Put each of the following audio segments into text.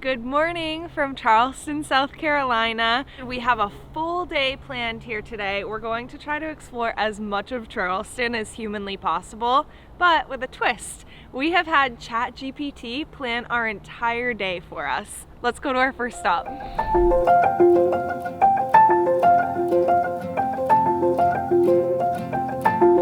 Good morning from Charleston, South Carolina. We have a full day planned here today. We're going to try to explore as much of Charleston as humanly possible, but with a twist. We have had ChatGPT plan our entire day for us. Let's go to our first stop.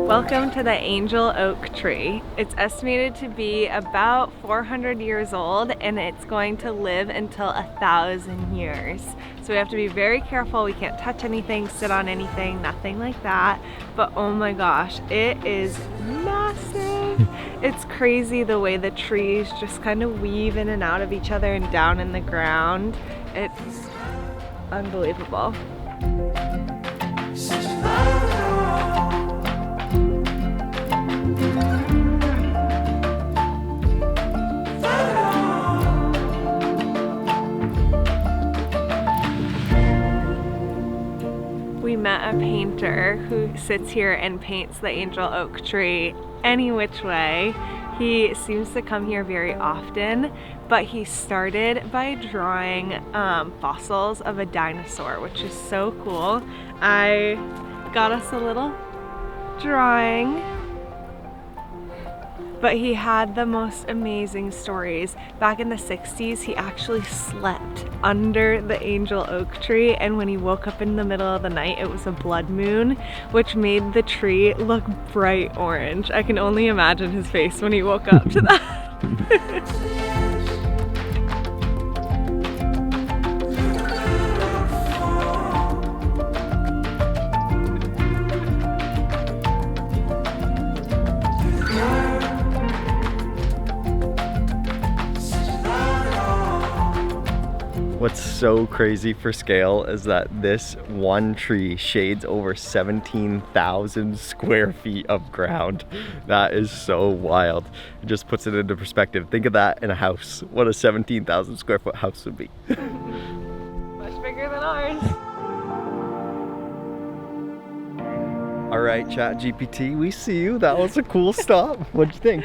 Welcome to the Angel Oak Tree. It's estimated to be about 400 years old and it's going to live until 1,000 years. So we have to be very careful. We can't touch anything, sit on anything, nothing like that. But oh my gosh, it is massive. It's crazy the way the trees just kind of weave in and out of each other and down in the ground. It's unbelievable. We met a painter who sits here and paints the Angel Oak Tree any which way. He seems to come here very often, but he started by drawing fossils of a dinosaur, which is so cool. I got us a little drawing, but he had the most amazing stories. Back in the 60s, he actually slept under the Angel Oak Tree, and when he woke up in the middle of the night, it was a blood moon, which made the tree look bright orange. I can only imagine his face when he woke up to that. What's so crazy for scale is that this one tree shades over 17,000 square feet of ground. That is so wild. It just puts it into perspective. Think of that in a house. What a 17,000 square foot house would be. Much bigger than ours. All right, ChatGPT, we see you. That was a cool stop. What'd you think?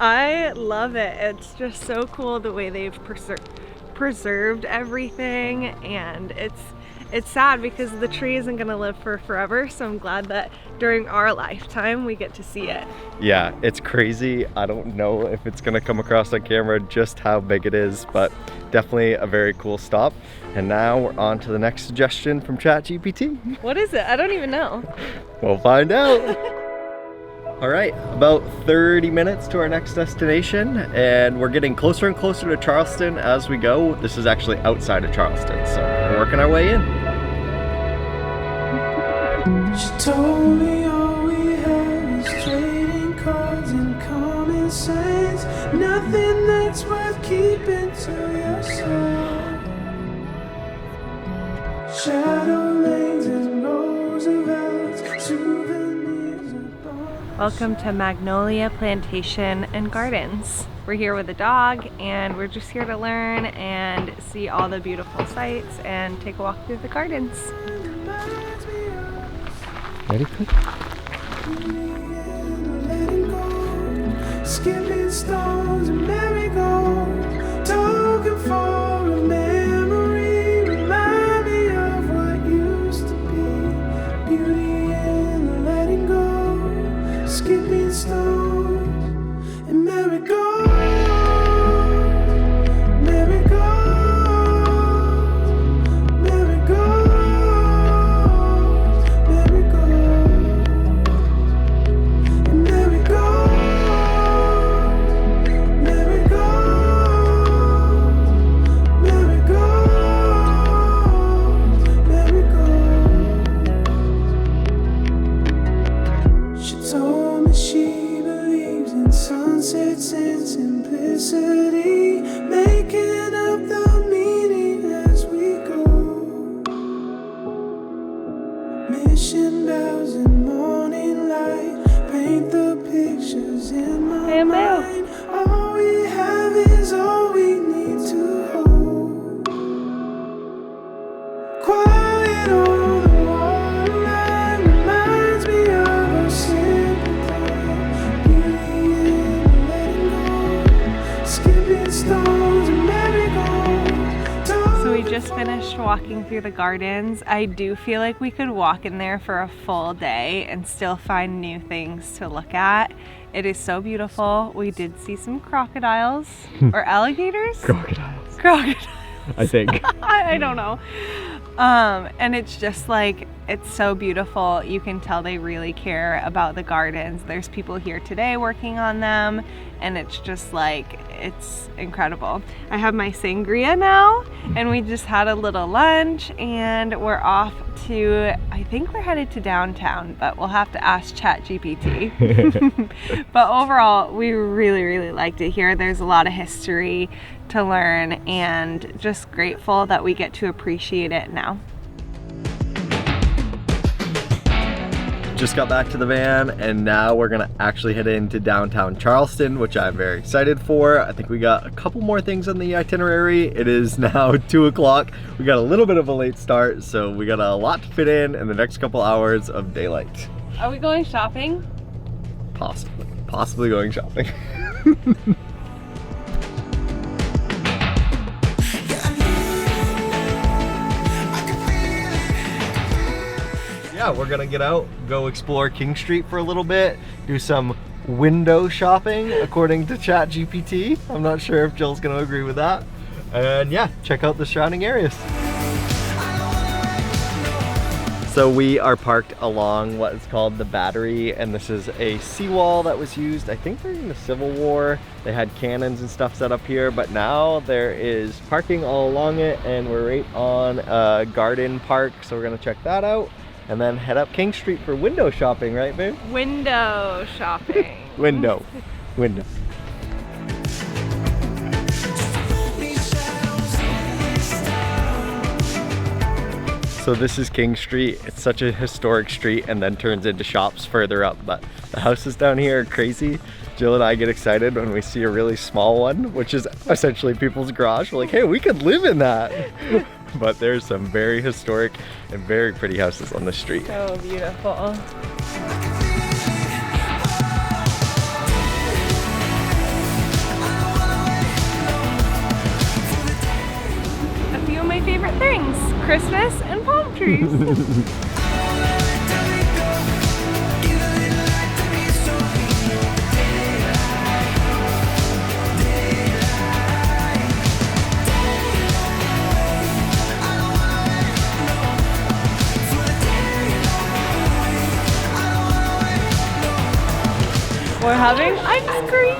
I love it. It's just so cool the way they've preserved everything, and it's sad because the tree isn't going to live for forever, so I'm glad that during our lifetime we get to see it. Yeah, it's crazy. I don't know if it's going to come across on camera just how big it is, but definitely a very cool stop. And now we're on to the next suggestion from ChatGPT. What is it? I don't even know. We'll find out. All right, about 30 minutes to our next destination, and we're getting closer and closer to Charleston as we go. This is actually outside of Charleston, so we're working our way in. She told me all we had is trading cards and common sense. Nothing that's worth keeping to yourself. Shadow lanes and Roosevelt's souvenirs of Welcome to Magnolia Plantation and Gardens. We're here with a dog and we're just here to learn and see all the beautiful sights and take a walk through the gardens. Ready? skipping stones and marigolds, talking for a memory. Remind me of what used to be. Beauty in the letting go, skipping stones and marigolds. Never just finished walking through the gardens. I do feel like we could walk in there for a full day and still find new things to look at. It is so beautiful. We did see some crocodiles or alligators? Crocodiles. Crocodiles. I think. I don't know. And it's just like, it's so beautiful. You can tell they really care about the gardens. There's people here today working on them, and it's just like, it's incredible. I have my sangria now, and we just had a little lunch, and we're off to, I think we're headed to downtown, but we'll have to ask ChatGPT. But overall, we really liked it here. There's a lot of history to learn, and just grateful that we get to appreciate it now. Just got back to the van, and now we're gonna actually head into downtown Charleston, which I'm very excited for. I think we got a couple more things on the itinerary. It is now 2 o'clock. We got a little bit of a late start, so we got a lot to fit in the next couple hours of daylight. Are we going shopping? Possibly going shopping. Yeah, we're gonna get out, go explore King Street for a little bit, do some window shopping according to ChatGPT. I'm not sure if Jill's gonna agree with that. And yeah, check out the surrounding areas. So we are parked along what is called the Battery, and this is a seawall that was used, I think, during the Civil War. They had cannons and stuff set up here, but now there is parking all along it, and we're right on a garden park, so we're gonna check that out. And then head up King Street for window shopping, right, babe? Window shopping. Window. So this is King Street. It's such a historic street and then turns into shops further up. But the houses down here are crazy. Jill and I get excited when we see a really small one, which is essentially people's garage. We're like, hey, we could live in that. But there's some very historic and very pretty houses on the street. So beautiful. A few of my favorite things, Christmas and palm trees. We're having ice cream.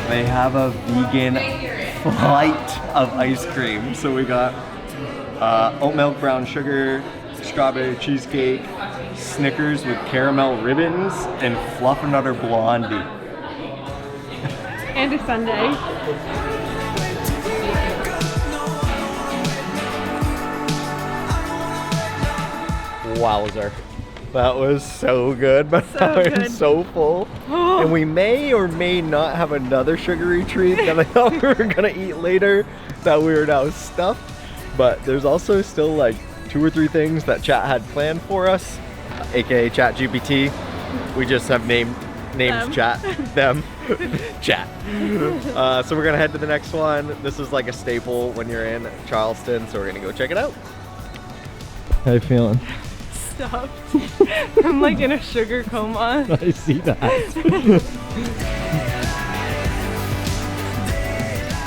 They have a vegan flight of ice cream. So we got oat milk brown sugar, strawberry cheesecake, Snickers with caramel ribbons, and Fluff and Nutter Blondie. And a sundae. Wowzer. That was so good, but I'm so full. And we may or may not have another sugary treat that I thought we were gonna eat later that we are now stuffed. But there's also still like 2 or 3 things that Chat had planned for us, aka ChatGPT. We just have named Chat, them, Chat. So we're gonna head to the next one. This is like a staple when you're in Charleston, so we're gonna go check it out. How you feeling? Stuffed. I'm like in a sugar coma. I see that.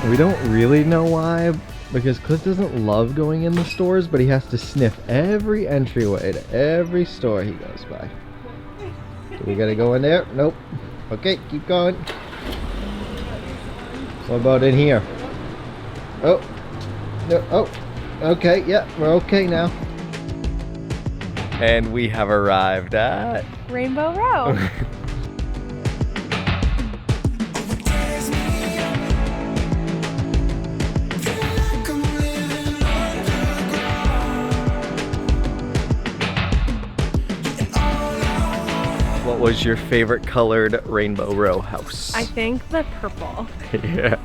We don't really know why, because Cliff doesn't love going in the stores, but he has to sniff every entryway to every store he goes by. So we gotta go in there? Nope. Okay, keep going. What about in here? Oh. No. Oh. Okay, yeah, we're okay now. And we have arrived at Rainbow Row. What was your favorite colored Rainbow Row house? I think the purple. Yeah,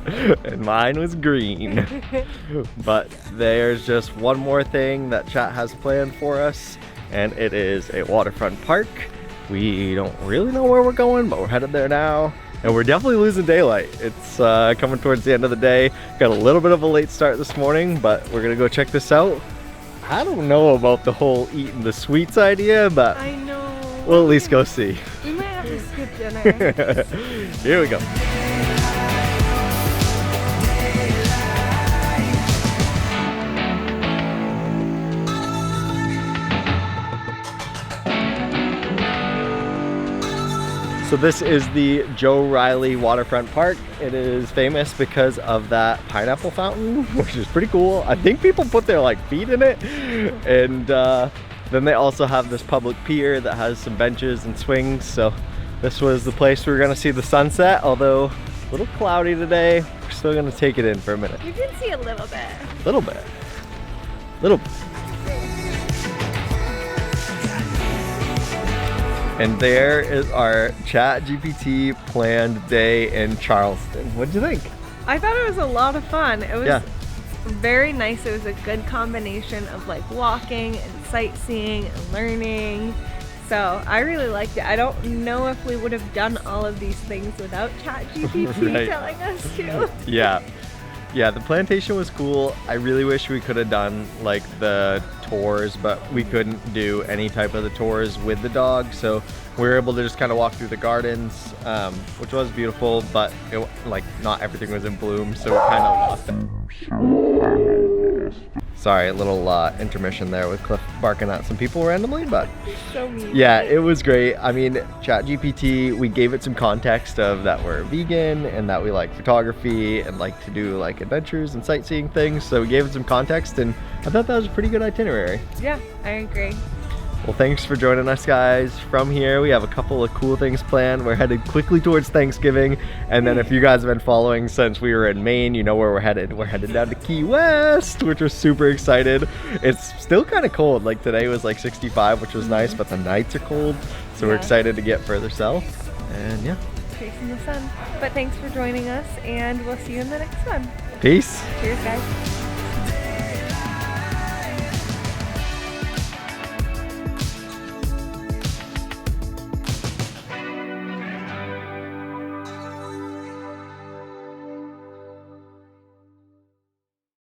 and mine was green. But there's just one more thing that Chat has planned for us, and it is a waterfront park. We don't really know where we're going, but we're headed there now. and we're definitely losing daylight. It's coming towards the end of the day. Got a little bit of a late start this morning, but we're gonna go check this out. I don't know about the whole eating the sweets idea, but I know. we'll at least go see. We might have to skip dinner. Here we go. So this is the Joe Riley Waterfront Park. It is famous because of that pineapple fountain, which is pretty cool. I think people put their like feet in it. And then they also have this public pier that has some benches and swings. So this was the place we were gonna see the sunset, although a little cloudy today. We're still gonna take it in for a minute. You can see a little bit. Little bit. Little bit. And there is our ChatGPT planned day in Charleston. What did you think? I thought it was a lot of fun. It was Yeah. very nice. It was a good combination of like walking and sightseeing and learning. So I really liked it. I don't know if we would have done all of these things without ChatGPT Right. telling us to. Yeah. Yeah, the plantation was cool. I really wish we could have done like the tours, but we couldn't do any type of the tours with the dog. So we were able to just kind of walk through the gardens, which was beautiful, but it, like not everything was in bloom. So we kind of lost it. Sorry, a little intermission there with Cliff barking at some people randomly, but So mean. yeah, it was great. I mean, ChatGPT, we gave it some context of that we're vegan and that we like photography and like to do like adventures and sightseeing things. So we gave it some context, and I thought that was a pretty good itinerary. Yeah, I agree. Well, thanks for joining us, guys. From here, we have a couple of cool things planned. We're headed quickly towards Thanksgiving. And then if you guys have been following since we were in Maine, you know where we're headed. We're headed down to Key West, which we're super excited. It's still kind of cold. Like today was like 65, which was nice, but the nights are cold. So we're Yeah. excited to get further south. And yeah, Chasing the sun. But thanks for joining us, and we'll see you in the next one. peace. Cheers, guys.